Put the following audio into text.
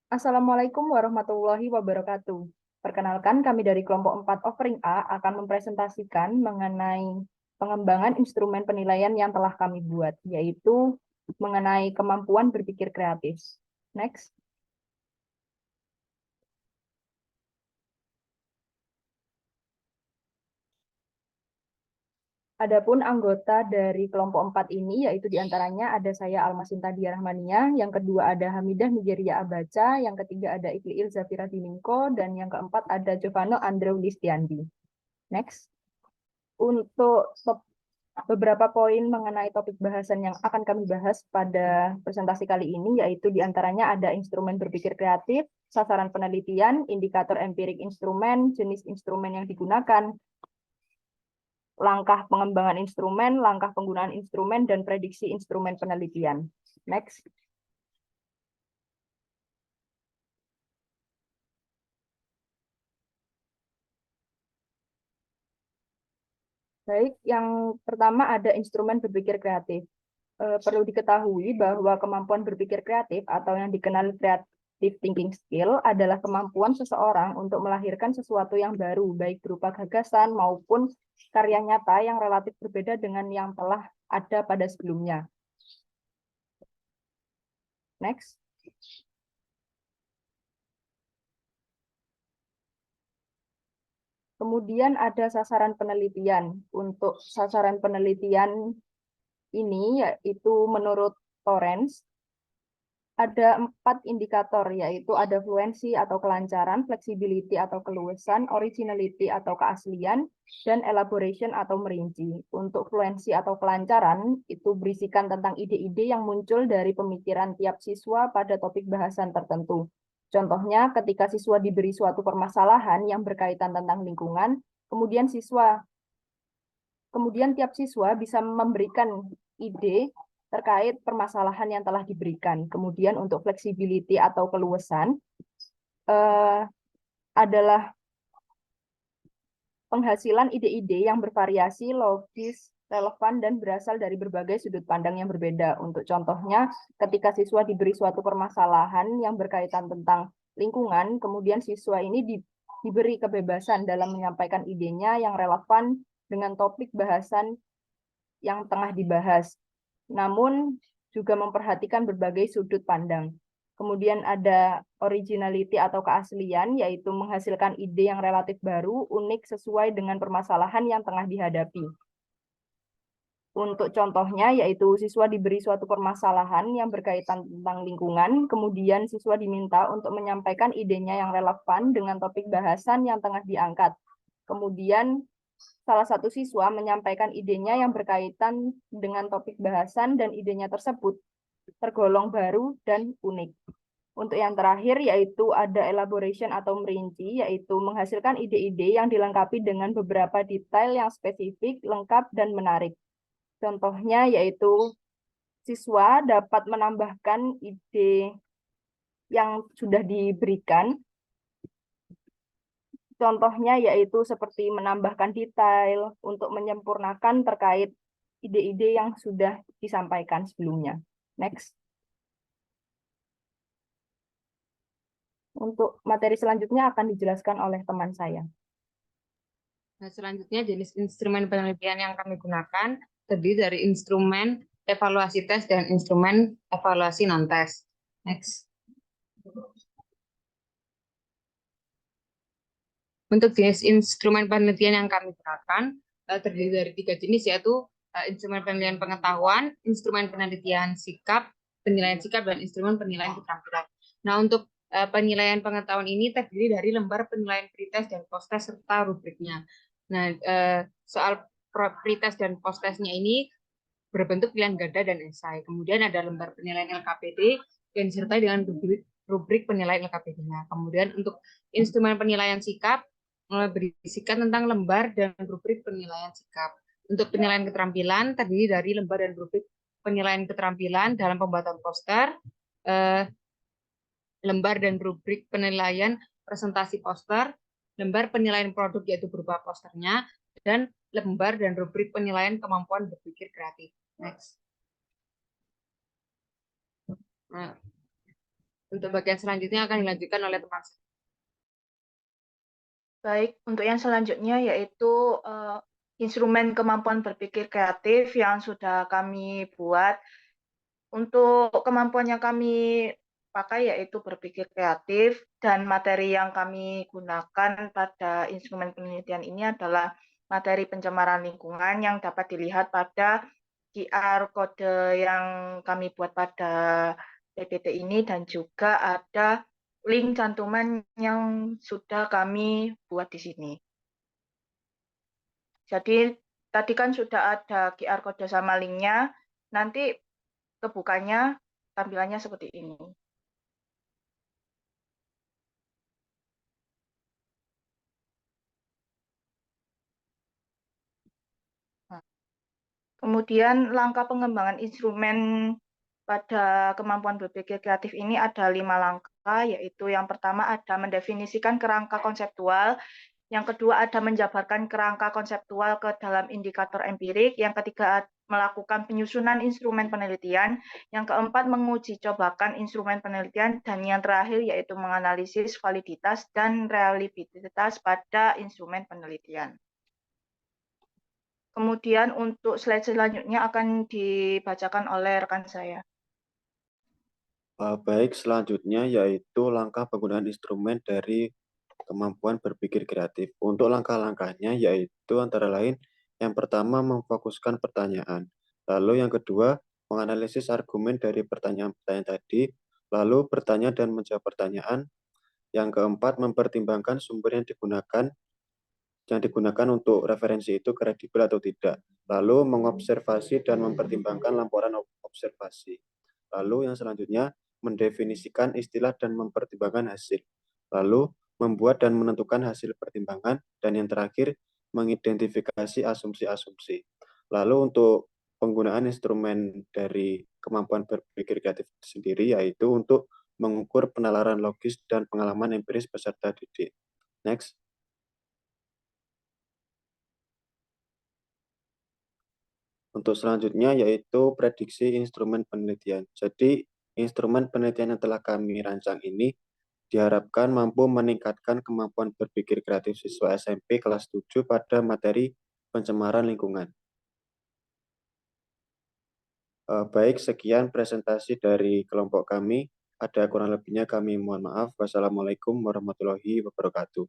Assalamualaikum warahmatullahi wabarakatuh. Perkenalkan, kami dari kelompok 4 Offering A akan mempresentasikan mengenai pengembangan instrumen penilaian yang telah kami buat, yaitu mengenai kemampuan berpikir kreatif. Next. Adapun anggota dari kelompok 4 ini, yaitu diantaranya ada saya Almasinta Diarahmania, yang kedua ada Hamidah Nigeria Abaca, yang ketiga ada Ikliil Zafira Diningko, dan yang keempat ada Giovanno Andreu Listiandi. Next. Untuk beberapa poin mengenai topik bahasan yang akan kami bahas pada presentasi kali ini, yaitu diantaranya ada instrumen berpikir kreatif, sasaran penelitian, indikator empirik instrumen, jenis instrumen yang digunakan, langkah pengembangan instrumen, langkah penggunaan instrumen, dan prediksi instrumen penelitian. Next. Baik, yang pertama ada instrumen berpikir kreatif. Perlu diketahui bahwa kemampuan berpikir kreatif atau yang dikenal creative thinking skill adalah kemampuan seseorang untuk melahirkan sesuatu yang baru, baik berupa gagasan maupun karya nyata yang relatif berbeda dengan yang telah ada pada sebelumnya. Next. Kemudian ada sasaran penelitian. Untuk sasaran penelitian ini yaitu menurut Torrance, ada 4 indikator, yaitu ada fluensi atau kelancaran, flexibility atau keluasan, originality atau keaslian, dan elaboration atau merinci. Untuk fluensi atau kelancaran, itu berisikan tentang ide-ide yang muncul dari pemikiran tiap siswa pada topik bahasan tertentu. Contohnya, ketika siswa diberi suatu permasalahan yang berkaitan tentang lingkungan, kemudian tiap siswa bisa memberikan ide terkait permasalahan yang telah diberikan. Kemudian untuk flexibility atau keluasan adalah penghasilan ide-ide yang bervariasi, logis, relevan, dan berasal dari berbagai sudut pandang yang berbeda. Untuk contohnya, ketika siswa diberi suatu permasalahan yang berkaitan tentang lingkungan, kemudian siswa ini diberi kebebasan dalam menyampaikan idenya yang relevan dengan topik bahasan yang tengah dibahas, namun juga memperhatikan berbagai sudut pandang. Kemudian ada originality atau keaslian, yaitu menghasilkan ide yang relatif baru, unik, sesuai dengan permasalahan yang tengah dihadapi. Untuk contohnya, yaitu siswa diberi suatu permasalahan yang berkaitan tentang lingkungan, kemudian siswa diminta untuk menyampaikan idenya yang relevan dengan topik bahasan yang tengah diangkat. Kemudian salah satu siswa menyampaikan idenya yang berkaitan dengan topik bahasan dan idenya tersebut tergolong baru dan unik. Untuk yang terakhir yaitu ada elaboration atau merinci, yaitu menghasilkan ide-ide yang dilengkapi dengan beberapa detail yang spesifik, lengkap, dan menarik. Contohnya yaitu siswa dapat menambahkan ide yang sudah diberikan. Contohnya yaitu seperti menambahkan detail untuk menyempurnakan terkait ide-ide yang sudah disampaikan sebelumnya. Next. Untuk materi selanjutnya akan dijelaskan oleh teman saya. Nah, selanjutnya jenis instrumen penelitian yang kami gunakan terdiri dari instrumen evaluasi tes dan instrumen evaluasi non-tes. Next. Untuk jenis instrumen penelitian yang kami gunakan terdiri dari 3 jenis, yaitu instrumen penilaian pengetahuan, instrumen penelitian sikap, penilaian sikap, dan instrumen penilaian keterampilan. Nah, untuk penilaian pengetahuan ini terdiri dari lembar penilaian pretest dan posttest serta rubriknya. Nah, soal pretest dan posttestnya ini berbentuk pilihan ganda dan esai. Kemudian ada lembar penilaian LKPD yang disertai dengan rubrik penilaian LKPD-nya. Kemudian untuk instrumen penilaian sikap berisikan tentang lembar dan rubrik penilaian sikap. Untuk penilaian keterampilan terdiri dari lembar dan rubrik penilaian keterampilan dalam pembuatan poster, lembar dan rubrik penilaian presentasi poster, lembar penilaian produk yaitu berupa posternya, dan lembar dan rubrik penilaian kemampuan berpikir kreatif. Next. Nah, Untuk bagian selanjutnya akan dilanjutkan oleh teman saya. Baik, untuk yang selanjutnya yaitu instrumen kemampuan berpikir kreatif yang sudah kami buat. Untuk kemampuan yang kami pakai yaitu berpikir kreatif, dan materi yang kami gunakan pada instrumen penelitian ini adalah materi pencemaran lingkungan yang dapat dilihat pada QR kode yang kami buat pada PPT ini, dan juga ada link cantuman yang sudah kami buat di sini. Jadi tadi kan sudah ada QR kode sama linknya, nanti kebukanya tampilannya seperti ini. Nah, kemudian langkah pengembangan instrumen pada kemampuan berpikir kreatif ini ada 5 langkah, yaitu yang pertama ada mendefinisikan kerangka konseptual, yang kedua ada menjabarkan kerangka konseptual ke dalam indikator empirik, yang ketiga melakukan penyusunan instrumen penelitian, yang keempat menguji cobakan instrumen penelitian, dan yang terakhir yaitu menganalisis validitas dan reliabilitas pada instrumen penelitian. Kemudian untuk slide selanjutnya akan dibacakan oleh rekan saya. Baik, selanjutnya yaitu langkah penggunaan instrumen dari kemampuan berpikir kreatif. Untuk langkah-langkahnya yaitu antara lain, yang pertama memfokuskan pertanyaan, lalu yang kedua menganalisis argumen dari pertanyaan-pertanyaan tadi, lalu bertanya dan menjawab pertanyaan, yang keempat mempertimbangkan sumber yang digunakan untuk referensi itu kredibel atau tidak, lalu mengobservasi dan mempertimbangkan laporan observasi. Lalu yang selanjutnya mendefinisikan istilah dan mempertimbangkan hasil. Lalu membuat dan menentukan hasil pertimbangan, dan yang terakhir mengidentifikasi asumsi-asumsi. Lalu untuk penggunaan instrumen dari kemampuan berpikir kreatif sendiri yaitu untuk mengukur penalaran logis dan pengalaman empiris peserta didik. Next. Untuk selanjutnya yaitu prediksi instrumen penelitian. Jadi instrumen penelitian yang telah kami rancang ini diharapkan mampu meningkatkan kemampuan berpikir kreatif siswa SMP kelas 7 pada materi pencemaran lingkungan. Baik, sekian presentasi dari kelompok kami. Ada kurang lebihnya kami mohon maaf. Wassalamualaikum warahmatullahi wabarakatuh.